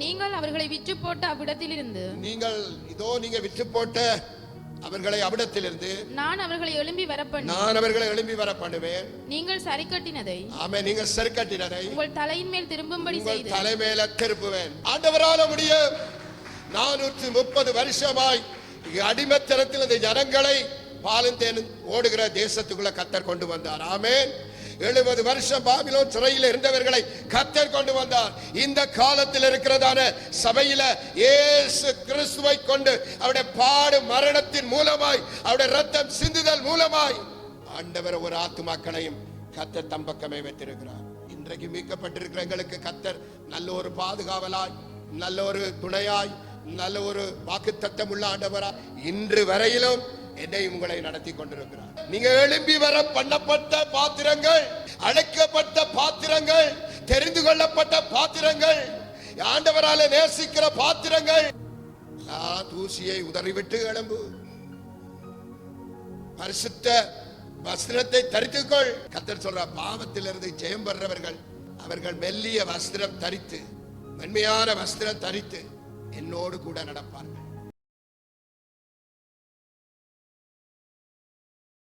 நீங்கள் அவர்களை விற்று போட்ட அவ்விடத்திலிருந்து நீங்க விற்று போட்ட அவர்களை அவ்விடத்திலிருந்து நான் அவர்களை எழும்பி வரப்பண்ணுவேன். நீங்கள் சரி கட்டினதை நீங்கள் சரி கட்டினதை உங்கள் தலையின் மேல் திரும்பும்படி செய்து தலை மேல திருப்புவேன். ஆண்டவரால முடியும். 430 வருஷமாய் அடிமைத்தனத்தில் இந்த ஜனங்களை பாலும் தேனும் ஓடுகிற தேசத்துக்குள்ள கர்த்தர் கொண்டு வந்தார். ஆமென். 70 வருஷம் பாபிலோன் சிறையில் இருந்தவர்களை கர்த்தர் கொண்டு வந்தார். இந்த காலத்தில் இருக்கிறதான சபையில இயேசு கிறிஸ்துவை கொண்டு அவருடைய பாடு மரணத்தின் மூலமாய் அவருடைய ரத்தம் சிந்துதல் மூலமாய் ஆண்டவர் ஒரு ஆத்துமாக்களையும் கர்த்தர் தம் பக்கமே வைத்திருக்கிறார். இன்றைக்கு மீட்கப்பட்டிருக்கிற எங்களுக்கு கர்த்தர் நல்ல ஒரு பாதுகாவலாய், நல்ல ஒரு துணையாய், நல்ல ஒரு வாக்குத்தத்தம் உள்ள ஆண்டவராய் இன்று வரையிலும் என்னை உங்களை நடத்தி கொண்டிருக்கிறார். நீங்க எழும்பி வர பண்ணப்பட்ட பாத்திரங்கள், அழைக்கப்பட்ட பாத்திரங்கள், தெரிந்து கொள்ளப்பட்ட பாத்திரங்கள், ஆண்டவரால நேசிக்கிற பாத்திரங்கள். தூசியை உதறிவிட்டு எழும்பு, பரிசுத்த வஸ்திரத்தை தரித்துக்கொள். கர்த்தர் சொல்ற பாவத்திலிருந்து ஜெயம் பெறவர்கள் அவர்கள் மெல்லிய வஸ்திரம் தரித்து, மென்மையான வஸ்திரம் தரித்து என்னோடு கூட நடப்பார்கள்.